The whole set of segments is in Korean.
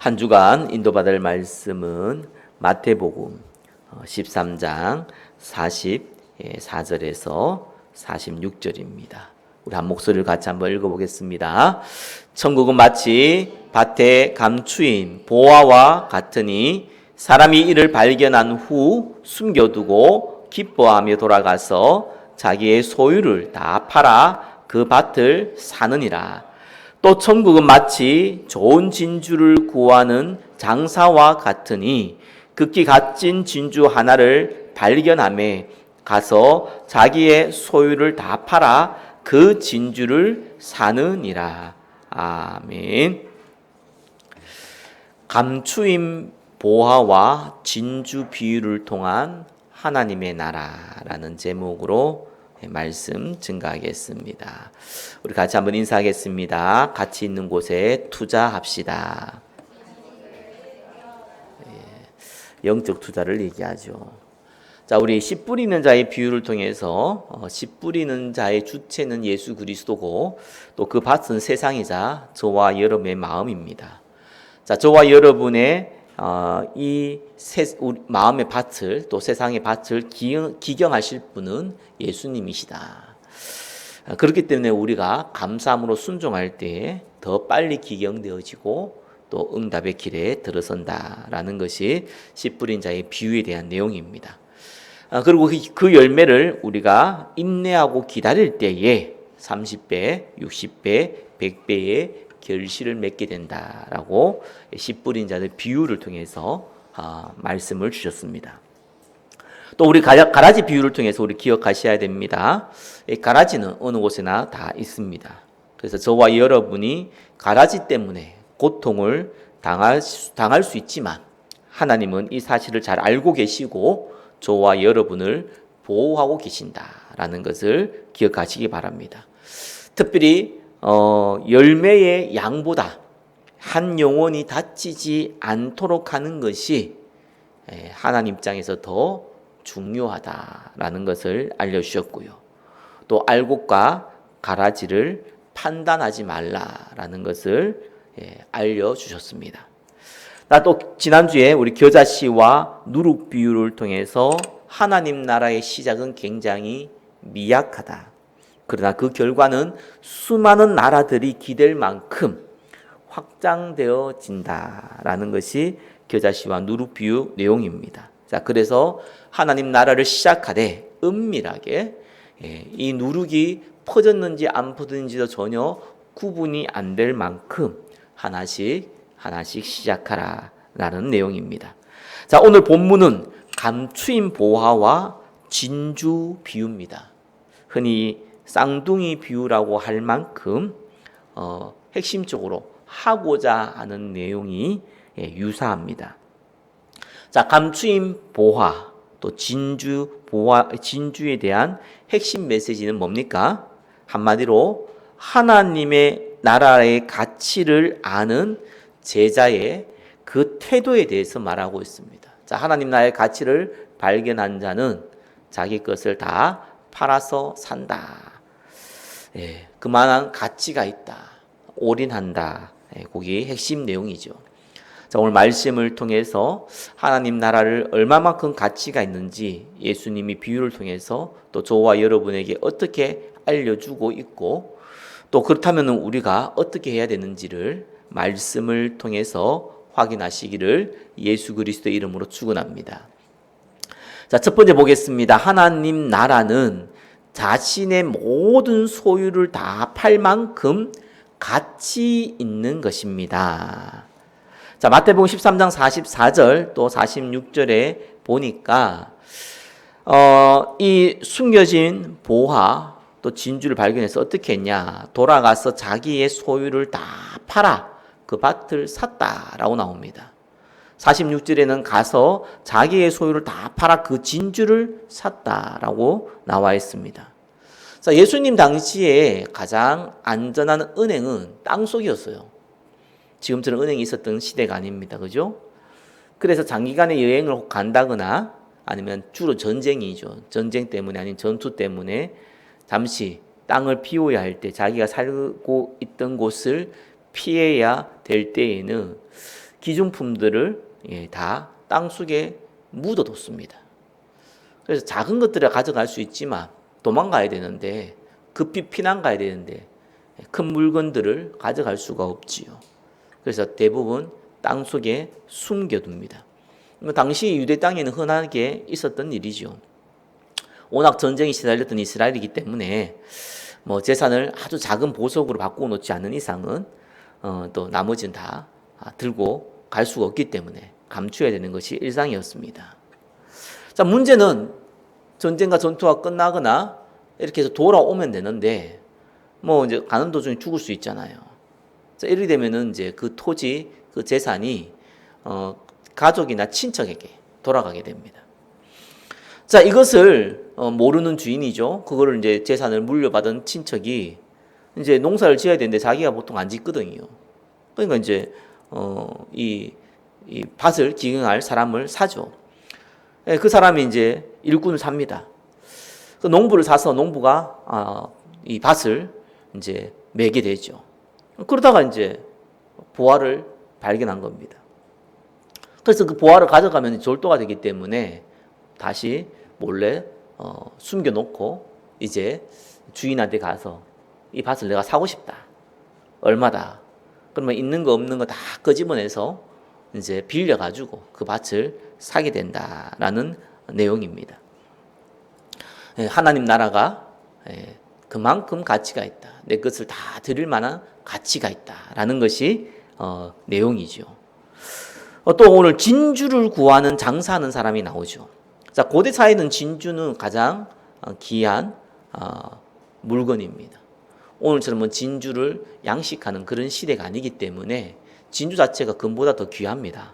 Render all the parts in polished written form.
한 주간 인도받을 말씀은 마태복음 13장 44절에서 46절입니다. 우리 한 목소리를 같이 한번 읽어보겠습니다. 천국은 마치 밭에 감추인 보화와 같으니 사람이 이를 발견한 후 숨겨두고 기뻐하며 돌아가서 자기의 소유를 다 팔아 그 밭을 사느니라. 또 천국은 마치 좋은 진주를 구하는 장사와 같으니 극히 값진 진주 하나를 발견하매 가서 자기의 소유를 다 팔아 그 진주를 사느니라. 아멘. 감추인 보화와 진주 비유를 통한 하나님의 나라라는 제목으로 말씀 증가하겠습니다. 우리 같이 한번 인사하겠습니다. 같이 있는 곳에 투자합시다. 영적 투자를 얘기하죠. 자, 우리 씨 뿌리는 자의 비유를 통해서 씨 뿌리는 자의 주체는 예수 그리스도고 또 그 밭은 세상이자 저와 여러분의 마음입니다. 자, 저와 여러분의 우리 마음의 밭을 또 세상의 밭을 기경하실 분은 예수님이시다. 그렇기 때문에 우리가 감사함으로 순종할 때 더 빨리 기경되어지고 또 응답의 길에 들어선다라는 것이 씨 뿌린 자의 비유에 대한 내용입니다. 그리고 그 열매를 우리가 인내하고 기다릴 때에 30배, 60배, 100배의 결실을 맺게 된다라고 씨 뿌린 자의 비유를 통해서 말씀을 주셨습니다. 또 우리 가라지 비유를 통해서 우리 기억하셔야 됩니다. 가라지는 어느 곳에나 다 있습니다. 그래서 저와 여러분이 가라지 때문에 고통을 당할 수 있지만 하나님은 이 사실을 잘 알고 계시고 저와 여러분을 보호하고 계신다라는 것을 기억하시기 바랍니다. 특별히 열매의 양보다 한 영혼이 다치지 않도록 하는 것이 하나님 입장에서 더 중요하다라는 것을 알려주셨고요. 또 알곡과 가라지를 판단하지 말라라는 것을 알려주셨습니다. 또 지난주에 우리 겨자씨와 누룩 비유를 통해서 하나님 나라의 시작은 굉장히 미약하다. 그러나 그 결과는 수많은 나라들이 기댈 만큼 확장되어진다라는 것이 겨자씨와 누룩 비유 내용입니다. 자, 그래서 하나님 나라를 시작하되 은밀하게 이 누룩이 퍼졌는지 안 퍼졌는지도 전혀 구분이 안 될 만큼 하나씩 시작하라라는 내용입니다. 자, 오늘 본문은 감추인 보화와 진주 비유입니다. 흔히 쌍둥이 비유라고 할 만큼 핵심적으로 하고자 하는 내용이 유사합니다. 자, 감추인 보화 또 진주에 대한 핵심 메시지는 뭡니까? 한마디로 하나님의 나라의 가치를 아는 제자의 그 태도에 대해서 말하고 있습니다. 자, 하나님 나라의 가치를 발견한 자는 자기 것을 다 팔아서 산다. 그만한 가치가 있다. 올인한다. 그게 핵심 내용이죠. 자, 오늘 말씀을 통해서 하나님 나라를 얼마만큼 가치가 있는지 예수님이 비유를 통해서 또 저와 여러분에게 어떻게 알려주고 있고 또 그렇다면 우리가 어떻게 해야 되는지를 말씀을 통해서 확인하시기를 예수 그리스도의 이름으로 축원합니다. 자, 첫 번째 보겠습니다. 하나님 나라는 자신의 모든 소유를 다 팔 만큼 가치 있는 것입니다. 자, 마태복음 13장 44절 또 46절에 보니까 이 숨겨진 보화 또 진주를 발견해서 어떻게 했냐? 돌아가서 자기의 소유를 다 팔아 그 밭을 샀다라고 나옵니다. 46절에는 가서 자기의 소유를 다 팔아 그 진주를 샀다라고 나와 있습니다. 자, 예수님 당시에 가장 안전한 은행은 땅속이었어요. 지금처럼 은행이 있었던 시대가 아닙니다. 그죠? 그래서 장기간의 여행을 간다거나 아니면 주로 전쟁이죠. 전쟁 때문에 아니면 전투 때문에 잠시 땅을 비워야 할 때 자기가 살고 있던 곳을 피해야 될 때에는 기중품들을 다 땅속에 묻어뒀습니다. 그래서 작은 것들을 가져갈 수 있지만 도망가야 되는데, 급히 피난 가야 되는데 큰 물건들을 가져갈 수가 없지요. 그래서 대부분 땅속에 숨겨둡니다. 당시 유대 땅에는 흔하게 있었던 일이죠. 워낙 전쟁이 시달렸던 이스라엘이기 때문에 재산을 아주 작은 보석으로 바꾸어 놓지 않는 이상은 또 나머지는 다 들고 갈 수가 없기 때문에 감추어야 되는 것이 일상이었습니다. 자, 문제는 전쟁과 전투가 끝나거나 이렇게 해서 돌아오면 되는데 이제 가는 도중에 죽을 수 있잖아요. 자, 이렇게 되면은 이제 그 토지, 그 재산이 가족이나 친척에게 돌아가게 됩니다. 자, 이것을 모르는 주인이죠. 그거를 이제 재산을 물려받은 친척이 이제 농사를 지어야 되는데 자기가 보통 안 짓거든요. 그러니까 이제 이 밭을 기경할 사람을 사죠. 그 사람이 이제 일꾼을 삽니다. 그 농부를 사서 농부가 이 밭을 이제 매게 되죠. 그러다가 이제 보화를 발견한 겁니다. 그래서 그 보화를 가져가면 절도가 되기 때문에 다시 몰래 숨겨놓고 이제 주인한테 가서 이 밭을 내가 사고 싶다. 얼마다. 그러면 있는 거 없는 거 다 끄집어내서 이제 빌려가지고 그 밭을 사게 된다라는 내용입니다. 하나님 나라가 그만큼 가치가 있다. 내 것을 다 드릴 만한 가치가 있다라는 것이 내용이죠. 또 오늘 진주를 구하는 장사하는 사람이 나오죠. 자, 고대 사회는 진주는 가장 귀한 물건입니다. 오늘처럼 진주를 양식하는 그런 시대가 아니기 때문에 진주 자체가 금보다 더 귀합니다.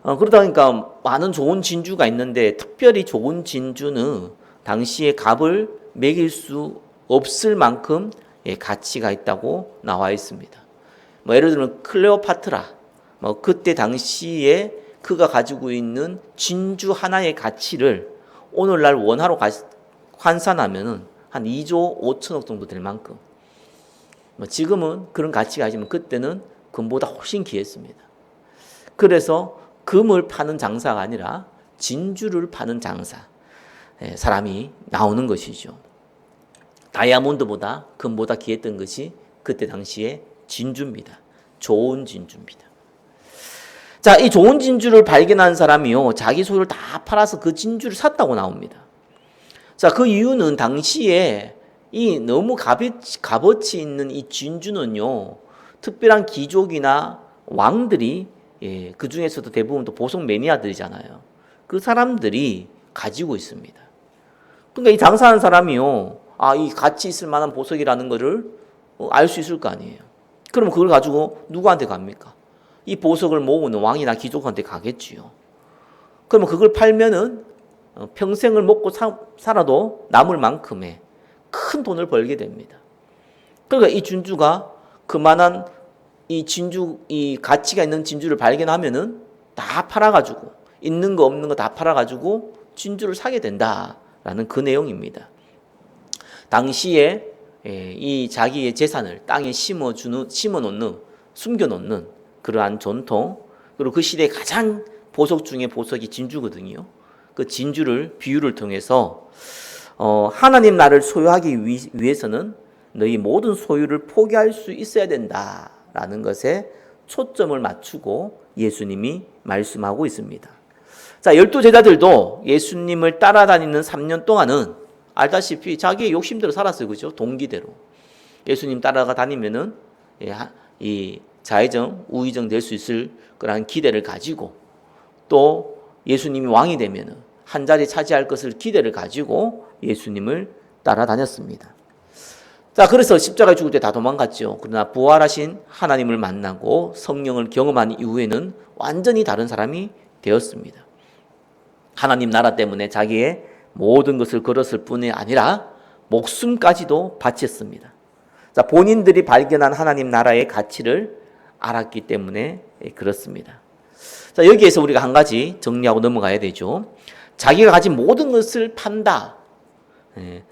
그러다 보니까 많은 좋은 진주가 있는데 특별히 좋은 진주는 당시에 값을 매길 수 없을 만큼 가치가 있다고 나와 있습니다. 예를 들면 클레오파트라, 그때 당시에 그가 가지고 있는 진주 하나의 가치를 오늘날 원화로 환산하면은 한 2조 5천억 정도 될 만큼. 지금은 그런 가치가 아니지만 그때는 금보다 훨씬 귀했습니다. 그래서 금을 파는 장사가 아니라 진주를 파는 장사, 사람이 나오는 것이죠. 다이아몬드보다 금보다 귀했던 것이 그때 당시에 진주입니다. 좋은 진주입니다. 자, 이 좋은 진주를 발견한 사람이요, 자기 소유를 다 팔아서 그 진주를 샀다고 나옵니다. 자, 그 이유는 당시에 이 너무 값어치 있는 이 진주는요, 특별한 귀족이나 왕들이, 그 중에서도 대부분 또 보석 매니아들이잖아요. 그 사람들이 가지고 있습니다. 그러니까 이 장사하는 사람이요, 이 가치 있을 만한 보석이라는 것을 알 수 있을 거 아니에요. 그러면 그걸 가지고 누구한테 갑니까? 이 보석을 모으는 왕이나 귀족한테 가겠지요. 그러면 그걸 팔면은 평생을 먹고 살아도 남을 만큼의 큰 돈을 벌게 됩니다. 그러니까 이 진주가 그만한 이 가치가 있는 진주를 발견하면은 다 팔아가지고 있는 거 없는 거 다 팔아가지고 진주를 사게 된다라는 그 내용입니다. 당시에 이 자기의 재산을 땅에 심어놓는, 숨겨놓는 그러한 전통, 그리고 그 시대의 가장 보석 중에 보석이 진주거든요. 그 진주를 비유를 통해서 하나님 나라를 소유하기 위해서는 너희 모든 소유를 포기할 수 있어야 된다라는 것에 초점을 맞추고 예수님이 말씀하고 있습니다. 자, 12제자들도 예수님을 따라다니는 3년 동안은 알다시피 자기의 욕심대로 살았어요. 그죠? 동기대로. 예수님 따라가 다니면은 이 좌의정, 우의정 될 수 있을 거라는 기대를 가지고, 또 예수님이 왕이 되면은 한 자리 차지할 것을 기대를 가지고 예수님을 따라다녔습니다. 자, 그래서 십자가에 죽을 때 다 도망갔죠. 그러나 부활하신 하나님을 만나고 성령을 경험한 이후에는 완전히 다른 사람이 되었습니다. 하나님 나라 때문에 자기의 모든 것을 걸었을 뿐이 아니라 목숨까지도 바쳤습니다. 자, 본인들이 발견한 하나님 나라의 가치를 알았기 때문에 그렇습니다. 자, 여기에서 우리가 한 가지 정리하고 넘어가야 되죠. 자기가 가진 모든 것을 판다,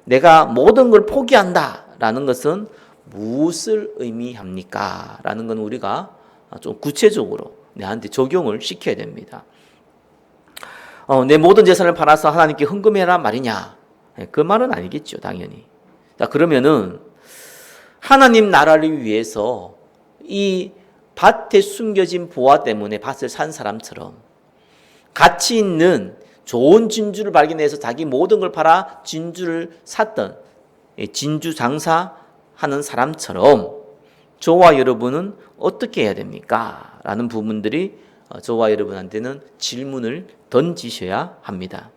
내가 모든 걸 포기한다 라는 것은 무엇을 의미합니까? 라는 건 우리가 좀 구체적으로 내한테 적용을 시켜야 됩니다. 내 모든 재산을 팔아서 하나님께 헌금해라 말이냐? 그 말은 아니겠죠, 당연히. 자, 그러면은 하나님 나라를 위해서 이 밭에 숨겨진 보화 때문에 밭을 산 사람처럼 가치 있는 좋은 진주를 발견해서 자기 모든 걸 팔아 진주를 샀던 진주 장사하는 사람처럼 저와 여러분은 어떻게 해야 됩니까? 라는 부분들이 저와 여러분한테는 질문을 던지셔야 합니다.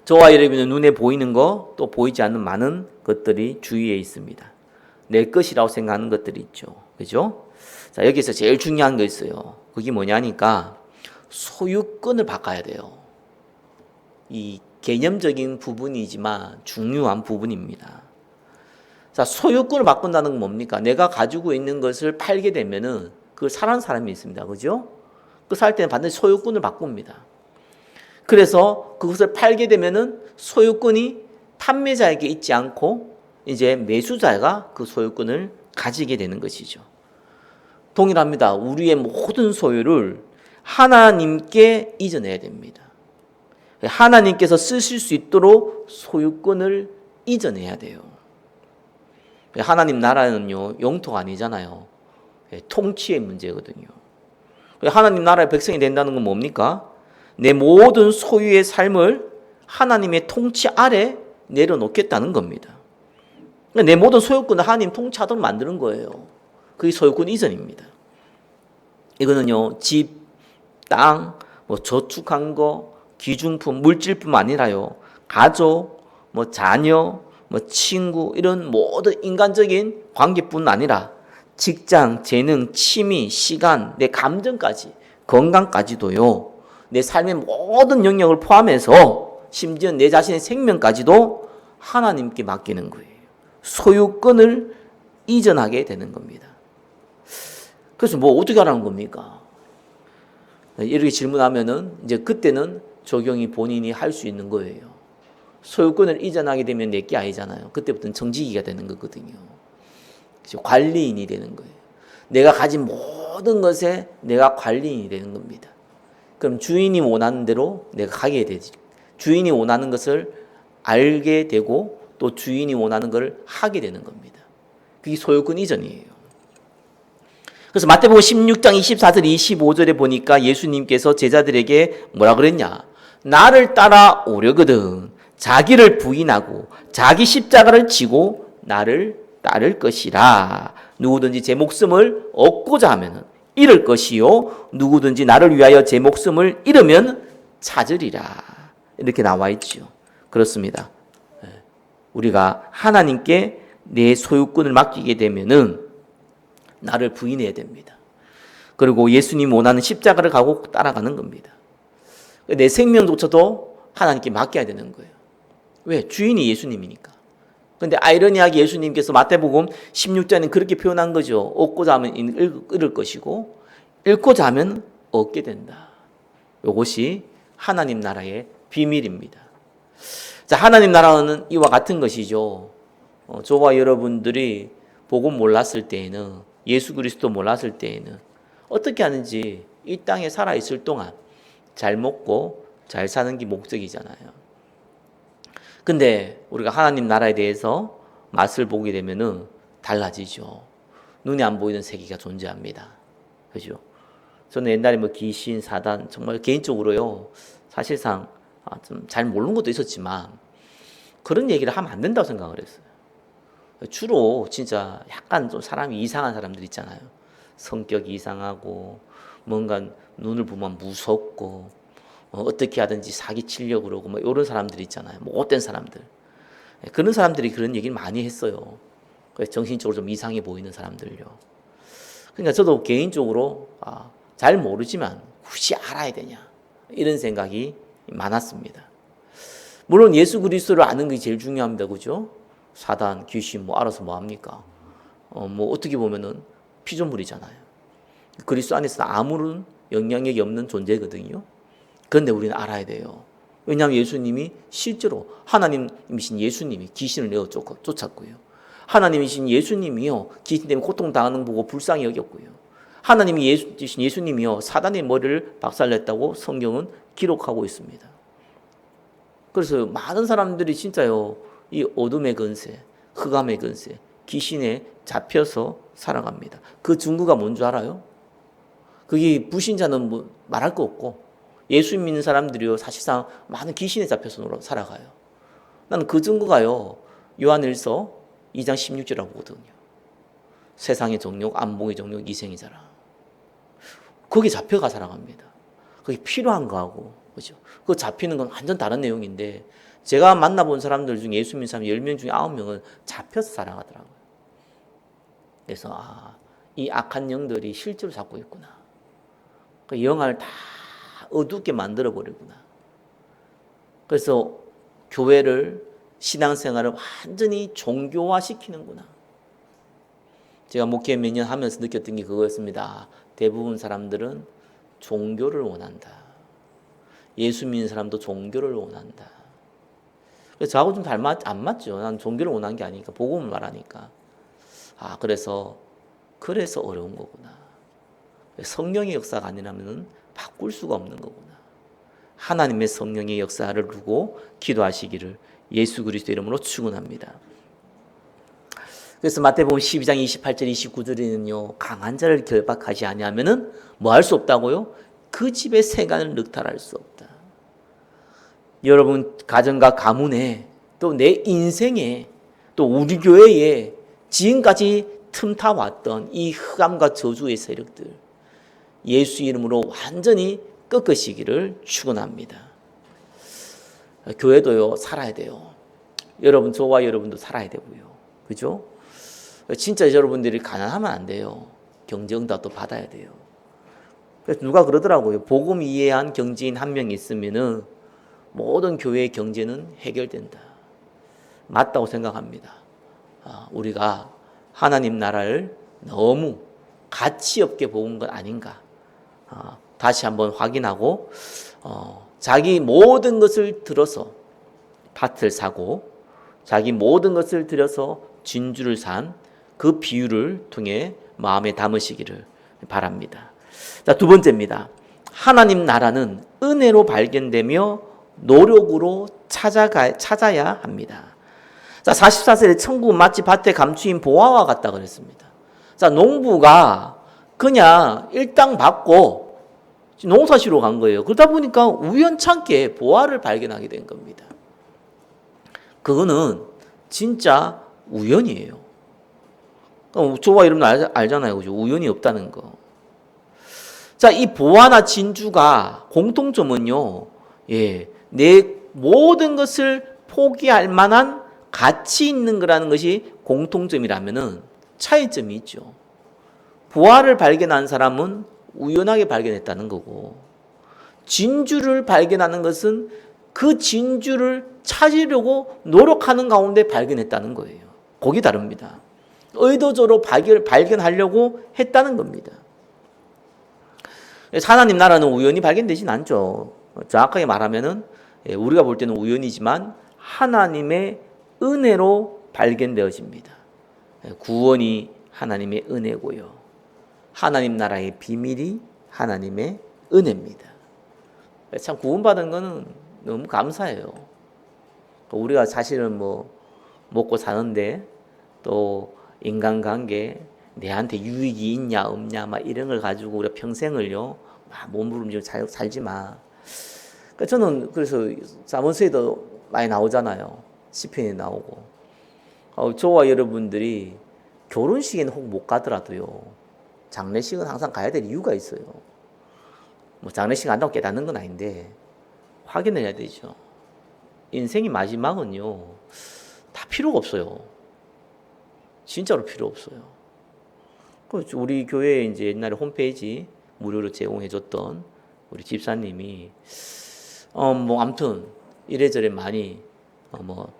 저와 여러분은 눈에 보이는 거 또 보이지 않는 많은 것들이 주위에 있습니다. 내 것이라고 생각하는 것들이 있죠. 그죠? 자, 여기서 제일 중요한 거 있어요. 그게 뭐냐니까 소유권을 바꿔야 돼요. 이 개념적인 부분이지만 중요한 부분입니다. 자, 소유권을 바꾼다는 건 뭡니까? 내가 가지고 있는 것을 팔게 되면은 그걸 사는 사람이 있습니다. 그죠? 그 살 때는 반드시 소유권을 바꿉니다. 그래서 그것을 팔게 되면은 소유권이 판매자에게 있지 않고 이제 매수자가 그 소유권을 가지게 되는 것이죠. 동일합니다. 우리의 모든 소유를 하나님께 이전해야 됩니다. 하나님께서 쓰실 수 있도록 소유권을 이전해야 돼요. 하나님 나라는요, 영토가 아니잖아요. 통치의 문제거든요. 하나님 나라의 백성이 된다는 건 뭡니까? 내 모든 소유의 삶을 하나님의 통치 아래 내려놓겠다는 겁니다. 내 모든 소유권을 하나님 통치하도록 만드는 거예요. 그게 소유권 이전입니다. 이거는요, 집, 땅, 저축한 거, 귀중품, 물질뿐만 아니라요, 가족, 자녀, 친구, 이런 모든 인간적인 관계뿐 아니라 직장, 재능, 취미, 시간, 내 감정까지, 건강까지도요, 내 삶의 모든 영역을 포함해서 심지어 내 자신의 생명까지도 하나님께 맡기는 거예요. 소유권을 이전하게 되는 겁니다. 그래서 어떻게 하라는 겁니까? 이렇게 질문하면은 이제 그때는 적용이 본인이 할 수 있는 거예요. 소유권을 이전하게 되면 내게 아니잖아요. 그때부터는 정직이가 되는 거거든요. 관리인이 되는 거예요. 내가 가진 모든 것에 내가 관리인이 되는 겁니다. 그럼 주인이 원하는 대로 내가 가게 되지. 주인이 원하는 것을 알게 되고 또 주인이 원하는 것을 하게 되는 겁니다. 그게 소유권 이전이에요. 그래서 마태복음 16장 24절 25절에 보니까 예수님께서 제자들에게 뭐라 그랬냐? 나를 따라 오려거든 자기를 부인하고 자기 십자가를 지고 나를 따를 것이라. 누구든지 제 목숨을 얻고자 하면 잃을 것이요 누구든지 나를 위하여 제 목숨을 잃으면 찾으리라. 이렇게 나와 있죠. 그렇습니다. 우리가 하나님께 내 소유권을 맡기게 되면은 나를 부인해야 됩니다. 그리고 예수님 원하는 십자가를 가고 따라가는 겁니다. 내 생명조차도 하나님께 맡겨야 되는 거예요. 왜? 주인이 예수님이니까. 그런데 아이러니하게 예수님께서 마태복음 16장에는 그렇게 표현한 거죠. 얻고자 하면 잃을 것이고 잃고자 하면 얻게 된다. 이것이 하나님 나라의 비밀입니다. 자, 하나님 나라는 이와 같은 것이죠. 저와 여러분들이 복음 몰랐을 때에는, 예수 그리스도 몰랐을 때에는 어떻게 하는지 이 땅에 살아있을 동안 잘 먹고 잘 사는 게 목적이잖아요. 근데 우리가 하나님 나라에 대해서 맛을 보게 되면은 달라지죠. 눈에 안 보이는 세계가 존재합니다. 그죠? 저는 옛날에 귀신, 사단, 정말 개인적으로요, 사실상 좀 잘 모르는 것도 있었지만 그런 얘기를 하면 안 된다고 생각을 했어요. 주로 진짜 약간 좀 사람이 이상한 사람들 있잖아요. 성격이 이상하고 뭔가 눈을 보면 무섭고 어떻게 하든지 사기치려고 그러고 이런 사람들 있잖아요. 못된 사람들. 그런 사람들이 그런 얘기를 많이 했어요. 정신적으로 좀 이상해 보이는 사람들요. 그러니까 저도 개인적으로 잘 모르지만 굳이 알아야 되냐 이런 생각이 많았습니다. 물론 예수 그리스도를 아는 게 제일 중요합니다. 그죠? 사단, 귀신 알아서 뭐 합니까? 어떻게 보면은 피조물이잖아요. 그리스도 안에서 아무런 영향력이 없는 존재거든요. 그런데 우리는 알아야 돼요. 왜냐하면 예수님이 실제로 하나님이신 예수님이 귀신을 내어 쫓았고요. 하나님이신 예수님이요 귀신 때문에 고통당하는 거 보고 불쌍히 여겼고요. 하나님이 예수님이요 사단의 머리를 박살냈다고 성경은 기록하고 있습니다. 그래서 많은 사람들이 진짜요 이 어둠의 근세, 흑암의 근세, 귀신에 잡혀서 살아갑니다. 그 증거가 뭔 줄 알아요? 그게 불신자는 뭐 말할 거 없고 예수 믿는 사람들이요 사실상 많은 귀신에 잡혀서 살아가요. 나는 그 증거가요 요한일서 2장 16절이라고 보거든요. 세상의 정욕, 안목의 정욕, 이생의 자랑. 거기 잡혀가 살아갑니다. 그게 필요한 거하고 그죠? 그 잡히는 건 완전 다른 내용인데 제가 만나본 사람들 중에 예수 믿는 사람 10명 중에 9명은 잡혀서 살아가더라고요. 그래서 이 악한 영들이 실제로 잡고 있구나. 그 영을 다 어둡게 만들어 버리구나. 그래서 교회를 신앙생활을 완전히 종교화 시키는구나. 제가 목회 몇 년 하면서 느꼈던 게 그거였습니다. 대부분 사람들은 종교를 원한다. 예수 믿는 사람도 종교를 원한다. 그래서 저하고 좀 안 맞죠. 난 종교를 원하는 게 아니니까 복음을 말하니까. 그래서 어려운 거구나. 성령의 역사가 아니라면 바꿀 수가 없는 거구나. 하나님의 성령의 역사를 두고 기도하시기를 예수 그리스도 이름으로 축원합니다. 그래서 마태복음 12장 28절 29절에는요. 강한 자를 결박하지 아니하면은 뭐 할 수 없다고요? 그 집의 세간을 늑탈할 수 없다. 여러분 가정과 가문에 또 내 인생에 또 우리 교회에 지금까지 틈타왔던 이 흑암과 저주의 세력들 예수 이름으로 완전히 꺾으시기를 축원합니다. 교회도요 살아야 돼요. 여러분 저와 여러분도 살아야 되고요. 그죠? 진짜 여러분들이 가난하면 안 돼요. 경제응답도 받아야 돼요. 그래서 누가 그러더라고요. 복음 이해한 경제인 한 명 있으면은 모든 교회의 경제는 해결된다. 맞다고 생각합니다. 우리가 하나님 나라를 너무 가치 없게 본 건 아닌가. 다시 한번 확인하고 자기 모든 것을 들어서 밭을 사고 자기 모든 것을 들여서 진주를 산 그 비유를 통해 마음에 담으시기를 바랍니다. 자, 두 번째입니다. 하나님 나라는 은혜로 발견되며 노력으로 찾아야 합니다. 자, 44절에 천국은 마치 밭에 감추인 보화와 같다 그랬습니다. 자, 농부가 그냥 일당 받고 농사시로 간 거예요. 그러다 보니까 우연찮게 보화를 발견하게 된 겁니다. 그거는 진짜 우연이에요. 저와 여러분 알잖아요. 그죠? 우연이 없다는 거. 자, 이 보화나 진주가 공통점은요. 내 모든 것을 포기할 만한 가치 있는 거라는 것이 공통점이라면은 차이점이 있죠. 보화를 발견한 사람은 우연하게 발견했다는 거고 진주를 발견하는 것은 그 진주를 찾으려고 노력하는 가운데 발견했다는 거예요. 거기 다릅니다. 의도적으로 발견하려고 했다는 겁니다. 하나님 나라는 우연히 발견되진 않죠. 정확하게 말하면은 우리가 볼 때는 우연이지만 하나님의 은혜로 발견되어집니다. 구원이 하나님의 은혜고요. 하나님 나라의 비밀이 하나님의 은혜입니다. 참 구원받은 거는 너무 감사해요. 우리가 사실은 뭐 먹고 사는데 또 인간관계 내한테 유익이 있냐 없냐 막 이런 걸 가지고 우리가 평생을요 몸부림치고 살지 마. 그러니까 저는 그래서 사무소에도 많이 나오잖아요. 시편에 나오고 저와 여러분들이 결혼식에는 혹 못 가더라도요 장례식은 항상 가야 될 이유가 있어요. 뭐 장례식 안 간다고 깨닫는 건 아닌데 확인을 해야 되죠. 인생의 마지막은요 다 필요가 없어요. 진짜로 필요 없어요. 우리 교회에 이제 옛날에 홈페이지 무료로 제공해줬던 우리 집사님이 뭐 아무튼 이래저래 많이 뭐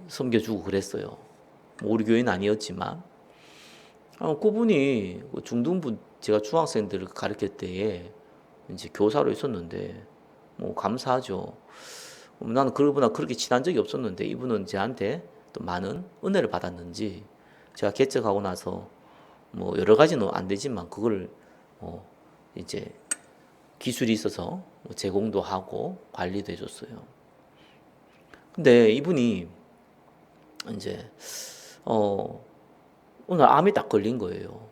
섬겨주고 그랬어요. 뭐 우리 교회는 아니었지만 그분이 중등부 제가 중학생들을 가르칠 때에 이제 교사로 있었는데 뭐 감사하죠. 나는 그분과 그렇게 친한 적이 없었는데 이분은 저한테 또 많은 은혜를 받았는지 제가 개척하고 나서 뭐 여러 가지는 안 되지만 그걸 이제 기술이 있어서 제공도 하고 관리도 해줬어요. 근데 이분이 이제 오늘 암이 딱 걸린 거예요.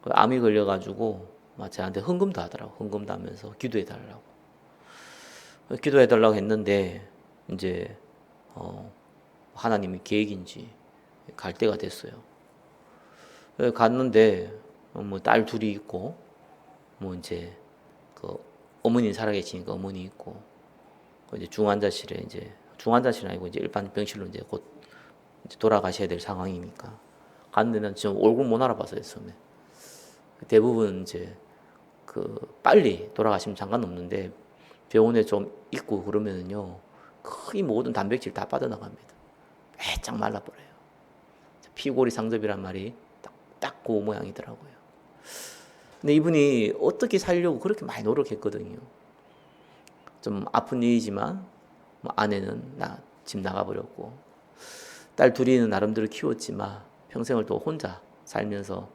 암이 걸려가지고 저한테 헌금도 하더라고. 헌금도 하면서 기도해달라고. 기도해달라고 했는데 이제 하나님의 계획인지 갈 때가 됐어요. 갔는데 딸 둘이 있고 이제 그 어머니 살아계시니까 어머니 있고 이제 중환자실에 이제 중환자실 아니고 이제 일반 병실로 이제 곧 이제 돌아가셔야 될 상황이니까 갔는데 지금 얼굴 못 알아봤어요 처음에. 대부분 이제 빨리 돌아가시면 상관없는데 병원에 좀 있고 그러면은요 거의 모든 단백질 다 빠져나갑니다. 바짝 말라버려요. 피골이 상접이란 말이 딱 그 모양이더라고요. 근데 이분이 어떻게 살려고 그렇게 많이 노력했거든요. 좀 아픈 일이지만 아내는 집 나가버렸고 딸 둘이는 나름대로 키웠지만 평생을 또 혼자 살면서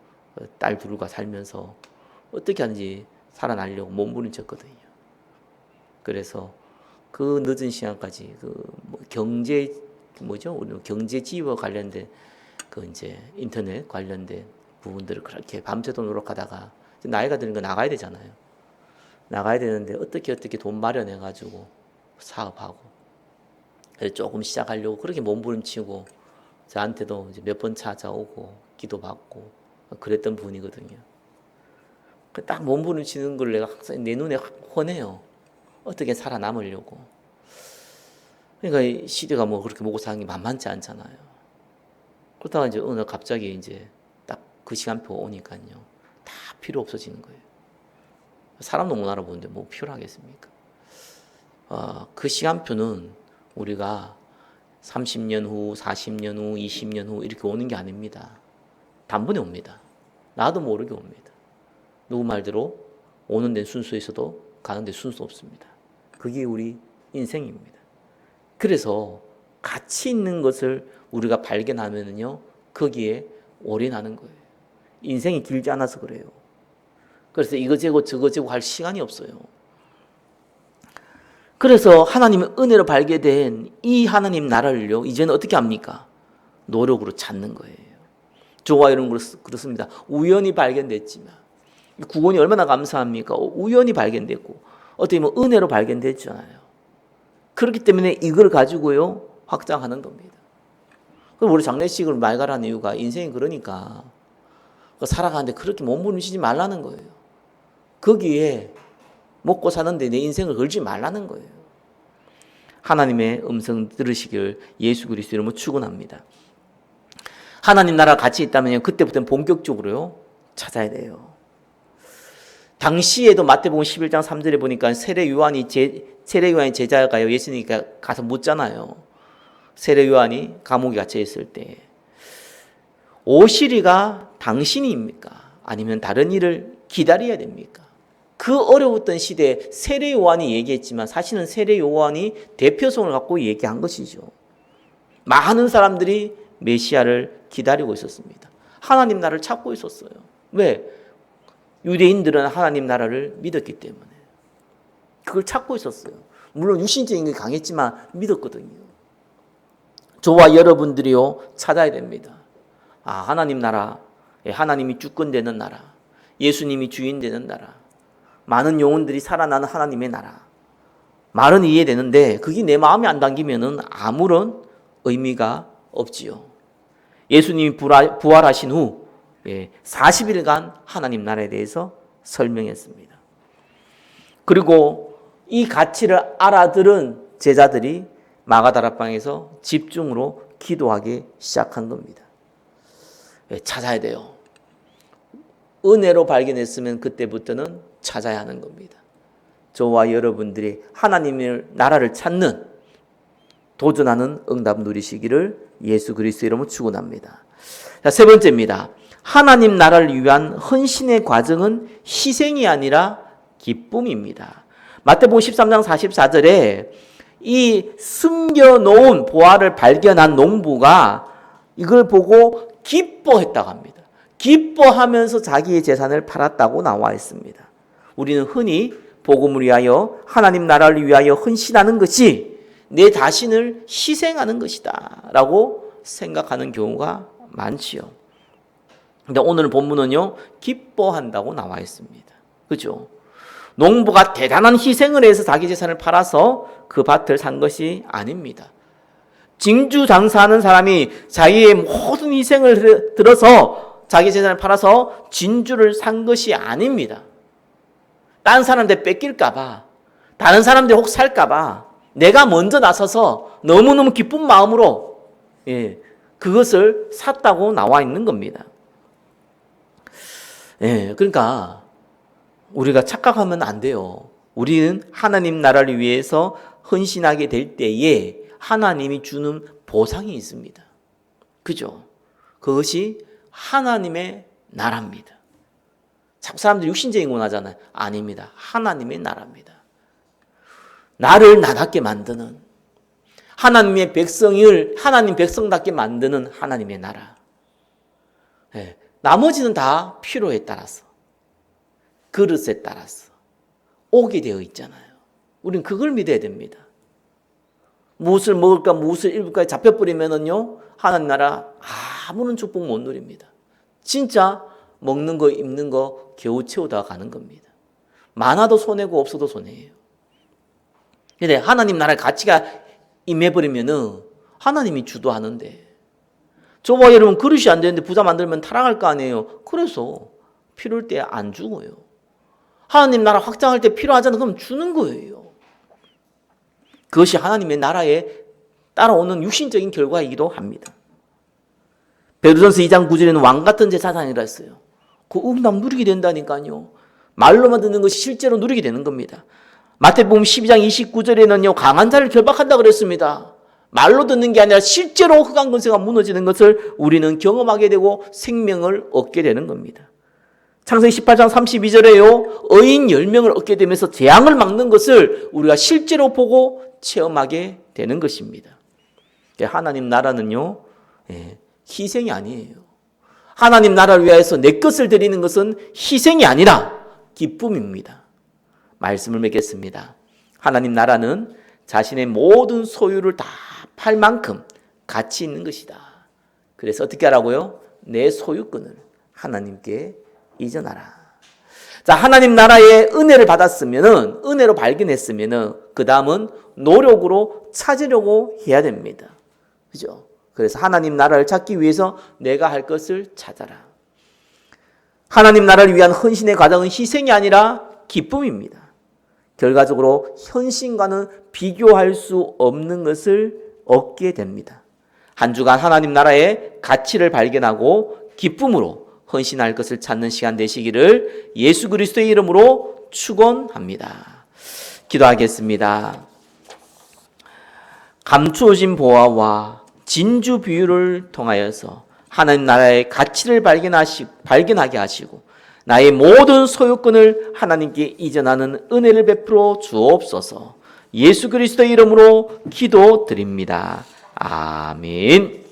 딸 둘과 살면서 어떻게 하는지 살아나려고 몸부림쳤거든요. 그래서 그 늦은 시간까지 경제 우리 경제지와 관련된 이제 인터넷 관련된 부분들을 그렇게 밤새도록 노력하다가 나이가 드는 거 나가야 되잖아요. 나가야 되는데 어떻게 돈 마련해 가지고 사업하고 그래서 조금 시작하려고 그렇게 몸부림치고 저한테도 이제 몇 번 찾아오고 기도받고 그랬던 분이거든요. 딱 몸부림치는 걸 내가 항상 내 눈에 훤해요. 어떻게 살아남으려고. 그러니까 이 시대가 그렇게 먹고 사는 게 만만치 않잖아요. 그러다가 이제 어느 날 갑자기 이제 딱 그 시간표 오니까요. 다 필요 없어지는 거예요. 사람도 못 알아보는데 뭐 필요를 하겠습니까? 그 시간표는 우리가 30년 후, 40년 후, 20년 후 이렇게 오는 게 아닙니다. 단번에 옵니다. 나도 모르게 옵니다. 누구 말대로 오는 데 순수 있어도 가는 데 순수 없습니다. 그게 우리 인생입니다. 그래서 가치 있는 것을 우리가 발견하면은요, 거기에 올인하는 거예요. 인생이 길지 않아서 그래요. 그래서 이거 재고 저거 재고 할 시간이 없어요. 그래서 하나님의 은혜로 발견된 이 하나님 나라를요, 이제는 어떻게 합니까? 노력으로 찾는 거예요. 저와 이런 그렇습니다. 우연히 발견됐지만 구원이 얼마나 감사합니까? 우연히 발견됐고 어떻게 보면 은혜로 발견됐잖아요. 그렇기 때문에 이걸 가지고요 확장하는 겁니다. 우리 장례식을 말가라는 이유가 인생이 그러니까 살아가는데 그렇게 몸부림치지 말라는 거예요. 거기에 먹고 사는데 내 인생을 걸지 말라는 거예요. 하나님의 음성 들으시길 예수 그리스도 이름으로 축원합니다. 하나님 나라 같이 있다면요 그때부터는 본격적으로요 찾아야 돼요. 당시에도 마태복음 11장 3절에 보니까 세례 요한이 제자가요 예수님께 가서 묻잖아요. 세례 요한이 감옥에 갇혀 있을 때 오시리가 당신입니까? 아니면 다른 일을 기다려야 됩니까? 그 어려웠던 시대에 세례 요한이 얘기했지만 사실은 세례 요한이 대표성을 갖고 얘기한 것이죠. 많은 사람들이 메시아를 기다리고 있었습니다. 하나님 나라를 찾고 있었어요. 왜? 유대인들은 하나님 나라를 믿었기 때문에 그걸 찾고 있었어요. 물론 육신적인 게 강했지만 믿었거든요. 저와 여러분들이요 찾아야 됩니다. 하나님 나라, 하나님이 주권되는 나라, 예수님이 주인 되는 나라, 많은 영혼들이 살아나는 하나님의 나라. 말은 이해되는데 그게 내 마음에 안 담기면은 아무런 의미가 없지요. 예수님이 부활하신 후 40일간 하나님 나라에 대해서 설명했습니다. 그리고 이 가치를 알아들은 제자들이 마가다락방에서 집중으로 기도하기 시작한 겁니다. 찾아야 돼요. 은혜로 발견했으면 그때부터는 찾아야 하는 겁니다. 저와 여러분들이 하나님의 나라를 찾는 도전하는 응답 누리시기를 예수 그리스도 이름으로 축원합니다. 자, 세 번째입니다. 하나님 나라를 위한 헌신의 과정은 희생이 아니라 기쁨입니다. 마태복음 13장 44절에 이 숨겨놓은 보화를 발견한 농부가 이걸 보고 기뻐했다고 합니다. 기뻐하면서 자기의 재산을 팔았다고 나와 있습니다. 우리는 흔히 복음을 위하여 하나님 나라를 위하여 헌신하는 것이 내 자신을 희생하는 것이다 라고 생각하는 경우가 많지요. 근데 오늘 본문은요, 기뻐한다고 나와 있습니다. 그죠? 농부가 대단한 희생을 해서 자기 재산을 팔아서 그 밭을 산 것이 아닙니다. 진주 장사하는 사람이 자기의 모든 희생을 들어서 자기 재산을 팔아서 진주를 산 것이 아닙니다. 다른 사람들 뺏길까봐, 다른 사람들 혹 살까봐 내가 먼저 나서서 너무너무 기쁜 마음으로 그것을 샀다고 나와 있는 겁니다. 그러니까 우리가 착각하면 안 돼요. 우리는 하나님 나라를 위해서 헌신하게 될 때에 하나님이 주는 보상이 있습니다. 그죠? 그것이 하나님의 나라입니다. 자꾸 사람들이 육신적인 건 하잖아요. 아닙니다. 하나님의 나라입니다. 나를 나답게 만드는, 하나님의 백성을 하나님 백성답게 만드는 하나님의 나라. 나머지는 다 필요에 따라서, 그릇에 따라서 오게 되어 있잖아요. 우리는 그걸 믿어야 됩니다. 무엇을 먹을까 무엇을 입을까에 잡혀버리면은요, 하나님 나라 아무런 축복 못 누립니다. 진짜 먹는 거 입는 거 겨우 채우다가 가는 겁니다. 많아도 손해고 없어도 손해예요. 근데 하나님 나라의 가치가 임해버리면은 하나님이 주도하는데, 저와 여러분 그릇이 안 되는데 부자 만들면 타락할 거 아니에요. 그래서 필요할 때 안 주고요. 하나님 나라 확장할 때 필요하잖아. 그럼 주는 거예요. 그것이 하나님의 나라에 따라오는 육신적인 결과이기도 합니다. 베드로전서 2장 9절에는 왕 같은 제사장이라 했어요. 그 응답 누리게 된다니까요. 말로만 듣는 것이 실제로 누리게 되는 겁니다. 마태복음 12장 29절에는요, 강한 자를 결박한다 그랬습니다. 말로 듣는 게 아니라 실제로 흑암 권세가 무너지는 것을 우리는 경험하게 되고 생명을 얻게 되는 겁니다. 창세기 18장 32절에요, 의인 10명을 얻게 되면서 재앙을 막는 것을 우리가 실제로 보고 체험하게 되는 것입니다. 하나님 나라는요, 희생이 아니에요. 하나님 나라를 위해서 내 것을 드리는 것은 희생이 아니라 기쁨입니다. 말씀을 맺겠습니다. 하나님 나라는 자신의 모든 소유를 다 팔 만큼 가치 있는 것이다. 그래서 어떻게 하라고요? 내 소유권을 하나님께 이전하라. 자, 하나님 나라의 은혜를 받았으면은, 은혜로 발견했으면은, 그 다음은 노력으로 찾으려고 해야 됩니다. 그죠? 그래서 하나님 나라를 찾기 위해서 내가 할 것을 찾아라. 하나님 나라를 위한 헌신의 과정은 희생이 아니라 기쁨입니다. 결과적으로 헌신과는 비교할 수 없는 것을 얻게 됩니다. 한 주간 하나님 나라의 가치를 발견하고 기쁨으로 헌신할 것을 찾는 시간 되시기를 예수 그리스도의 이름으로 축원합니다. 기도하겠습니다. 감추어진 보화와 진주 비유를 통하여서 하나님 나라의 가치를 발견하게 하시고 나의 모든 소유권을 하나님께 이전하는 은혜를 베풀어 주옵소서. 예수 그리스도의 이름으로 기도드립니다. 아멘.